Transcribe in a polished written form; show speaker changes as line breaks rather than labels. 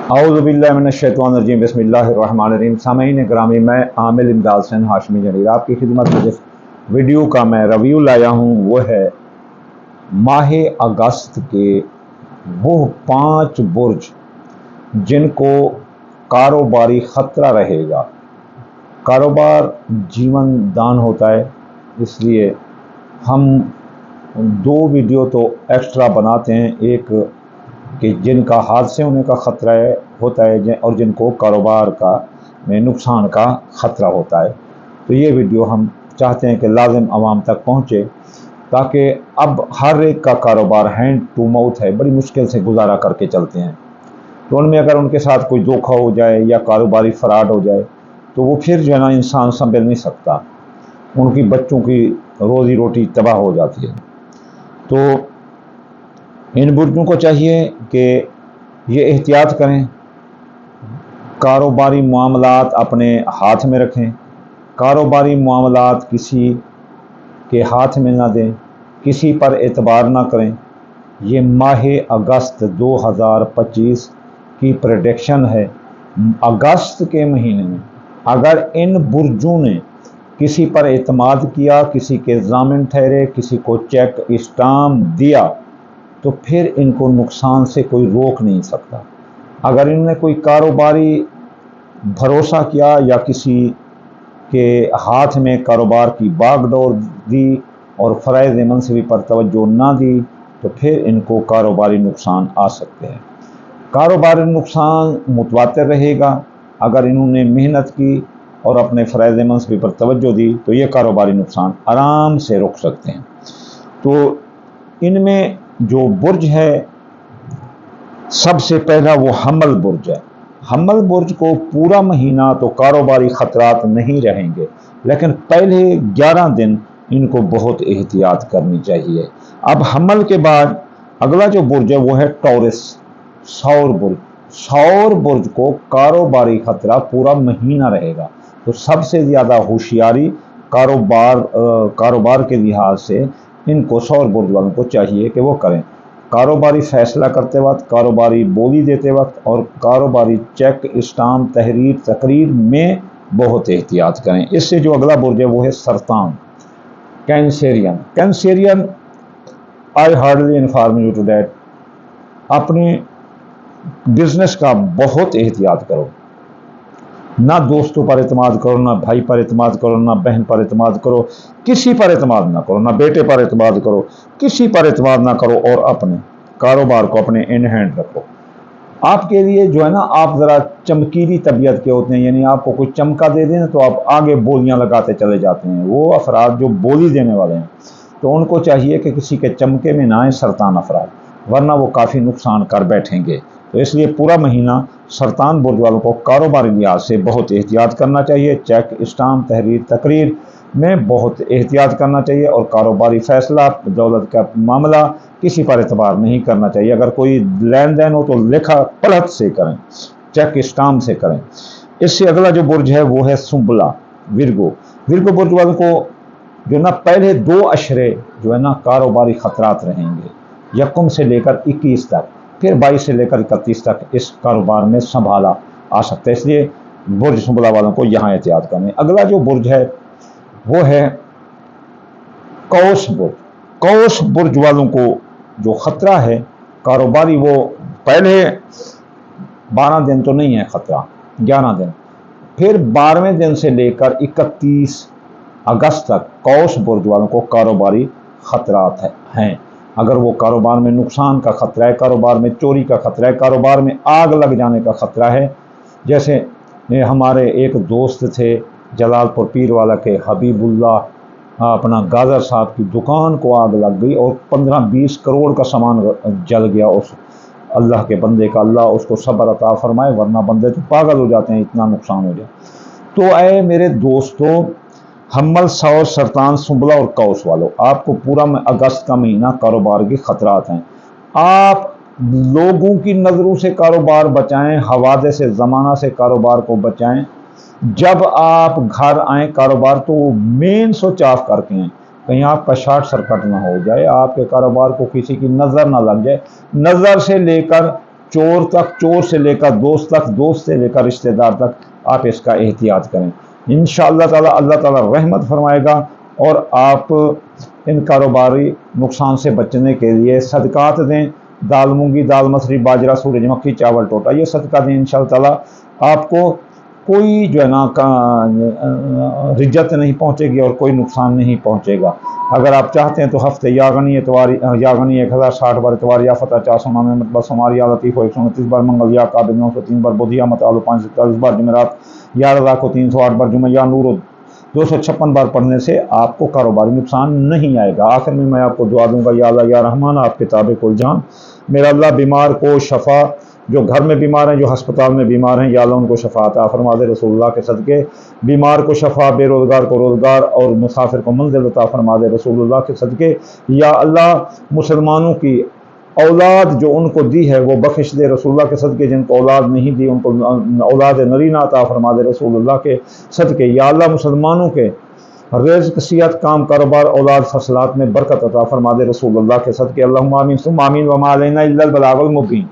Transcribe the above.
औज़ुबिल्लाहिमिनश्शैतानिर्रजीम बिस्मिल्लाहिर्रहमानिर्रहीम। सामईन ग्रामी, मैं आमिल इमदाद हुसैन हाशमी जनीर आपकी खिदमत में जिस वीडियो का मैं रिव्यू लाया हूँ वो है माह अगस्त के वो 5 बुर्ज जिनको कारोबारी ख़तरा रहेगा। कारोबार जीवन दान होता है, इसलिए हम 2 वीडियो तो एक्स्ट्रा बनाते हैं, एक कि जिनका हादसे होने का ख़तरा होता है और जिनको कारोबार का में नुकसान का ख़तरा होता है। तो ये वीडियो हम चाहते हैं कि लाजिम आवाम तक पहुँचे, ताकि अब हर एक का कारोबार हैंड टू माउथ है, बड़ी मुश्किल से गुजारा करके चलते हैं। तो उनमें अगर उनके साथ कोई धोखा हो जाए या कारोबारी फ्रॉड हो जाए तो वो फिर जो है ना इंसान संभल नहीं सकता, उनकी बच्चों की रोज़ी रोटी तबाह हो जाती है। तो इन बुर्जों को चाहिए कि ये एहतियात करें, कारोबारी मामलात अपने हाथ में रखें, कारोबारी मामलात किसी के हाथ में ना दें, किसी पर एतबार ना करें। ये माह अगस्त 2025 की प्रेडिक्शन है। अगस्त के महीने में अगर इन बुर्जों ने किसी पर एतमाद किया, किसी के ज़ामिन ठहरे, किसी को चेक स्टाम्प दिया, तो फिर इनको नुकसान से कोई रोक नहीं सकता। अगर इन्होंने कोई कारोबारी भरोसा किया या किसी के हाथ में कारोबार की बागडोर दी और फ़राइज़ मनसबी पर तवज्जो ना दी, तो फिर इनको कारोबारी नुकसान आ सकते हैं। कारोबारी नुकसान मुतवातिर रहेगा। अगर इन्होंने मेहनत की और अपने फ़राइज़ मनसबी पर तवज्जो दी तो ये कारोबारी नुकसान आराम से रोक सकते हैं। तो इनमें जो बुर्ज है, सबसे पहला वो हमल बुर्ज है। हमल बुर्ज को पूरा महीना तो कारोबारी ख़तरात नहीं रहेंगे, लेकिन पहले 11 दिन इनको बहुत एहतियात करनी चाहिए। अब हमल के बाद अगला जो बुर्ज है वो है टॉरस, सौर बुर्ज। सौर बुर्ज को कारोबारी ख़तरा पूरा महीना रहेगा। तो सबसे ज़्यादा होशियारी कारोबार के लिहाज से इनको सौर बुर्ज वालों को चाहिए कि वो करें। कारोबारी फ़ैसला करते वक्त, कारोबारी बोली देते वक्त और कारोबारी चेक स्टाम्प तहरीर तकरीर में बहुत एहतियात करें। इससे जो अगला बुर्ज है वो है सरतान, Cancerian. Cancerian, I hardly inform you to that, अपने बिजनेस का बहुत एहतियात करो। ना दोस्तों पर एतमाद करो, ना भाई पर एतमाद करो, ना बहन पर एतमाद करो, किसी पर एतमाद ना करो, ना बेटे पर एतमाद करो, किसी पर एतमाद ना करो और अपने कारोबार को अपने इन हैंड रखो। आपके लिए जो है ना, आप ज़रा चमकीली तबीयत के होते हैं, यानी आपको कोई चमका दे दें तो आप आगे बोलियां लगाते चले जाते हैं। वो अफराद जो बोली देने वाले हैं, तो उनको चाहिए कि किसी के चमके में ना आए सरतान अफराद, वरना वो काफ़ी नुकसान कर बैठेंगे। तो इसलिए पूरा महीना सरतान बुर्ज वालों को कारोबारी लिहाज से बहुत एहतियात करना चाहिए। चेक स्टाम्प तहरीर तकरीर में बहुत एहतियात करना चाहिए और कारोबारी फ़ैसला, दौलत का मामला किसी पर एतबार नहीं करना चाहिए। अगर कोई लेन देन हो तो लिखा पढ़त से करें, चेक स्टाम्प से करें। इससे अगला जो बुर्ज है वो है सुंबला, विरगो। विरगो बुर्ज वालों को जो ना पहले 2 अशरे जो है ना कारोबारी ख़तरात रहेंगे, यकम से लेकर 21 तक, फिर 22 से लेकर 31 तक इस कारोबार में संभाला आ सकता है। इसलिए बुर्ज सुंबला वालों को यहाँ एहतियात करें। अगला जो बुर्ज है वो है कौस बुर्ज। कौस बुर्ज वालों को जो ख़तरा है कारोबारी, वो पहले 12 दिन तो नहीं है ख़तरा, 11 दिन, फिर 12वें दिन से लेकर 31 अगस्त तक कौस बुर्ज वालों को कारोबारी ख़तरात हैं। अगर वो कारोबार में नुकसान का ख़तरा है, कारोबार में चोरी का ख़तरा है, कारोबार में आग लग जाने का ख़तरा है। जैसे हमारे एक दोस्त थे जलालपुर पीर वाला के हबीबुल्ला, अपना गाजर साहब की दुकान को आग लग गई और 15-20 करोड़ का सामान जल गया उस अल्लाह के बंदे का। अल्लाह उसको सब्र अता फरमाए, वरना बंदे तो पागल हो जाते हैं, इतना नुकसान हो जाए। तो ऐ मेरे दोस्तों, हमल, सौर, सरतान, सुंबला और कौस वालों, आपको पूरा अगस्त का महीना कारोबार के ख़तरात हैं। आप लोगों की नज़रों से कारोबार बचाएं, हवादे से ज़माना से कारोबार को बचाएं। जब आप घर आएँ कारोबार तो मेन स्विच ऑफ करके आएँ, कहीं आपका शॉर्ट सर्किट ना हो जाए, आपके कारोबार को किसी की नज़र ना लग जाए। नज़र से लेकर چور تک، چور سے لے کر دوست تک، دوست سے لے کر رشتہ دار تک آپ اس کا احتیاط کریں۔ انشاءاللہ تعالی اللہ تعالی رحمت فرمائے گا، اور آپ ان کاروباری نقصان سے بچنے کے لیے صدقات دیں۔ دال مونگی، دال مسری، باجرہ، سورج مکھی، چاول ٹوٹا، یہ صدقہ دیں، انشاءاللہ تعالی آپ کو کوئی جو ہے نا رجت نہیں پہنچے گی اور کوئی نقصان نہیں پہنچے گا۔ اگر آپ چاہتے ہیں تو ہفتے یاغنی 1060 بار اتوار یا فتح 499 مرتبہ سوموار یا لطیف 129 بار منگل یا قابل 903 بار بدھ یا متعال 547 بار جمعرات یا رضا کو 308 بار جمعہ یا نور 256 بار پڑھنے سے آپ کو کاروباری نقصان نہیں آئے گا۔ آخر میں آپ کو دعا دوں گا، یا اللہ یا رحمان آپ کتاب کل جان، میرا اللہ بیمار کو شفا، جو گھر میں بیمار ہیں، جو ہسپتال میں بیمار ہیں، یا اللہ ان کو شفا عطا فرما دے رسول اللہ کے صدقے۔ بیمار کو شفا، بے روزگار کو روزگار، اور مسافر کو منزل عطا فرما دے رسول اللہ کے صدقے۔ یا اللہ مسلمانوں کی اولاد جو ان کو دی ہے وہ بخش دے رسول اللہ کے صدقے، جن کو اولاد نہیں دی ان کو اولاد نرینہ عطا فرما دے رسول اللہ کے صدقے۔ یا اللہ مسلمانوں کے رزق، صحت، کام، کاروبار، اولاد، فصلات میں برکت عطا فرما دے رسول اللہ کے صدقے۔ اللہم آمین ثم آمین، وما علینا الا البلاغ المبین۔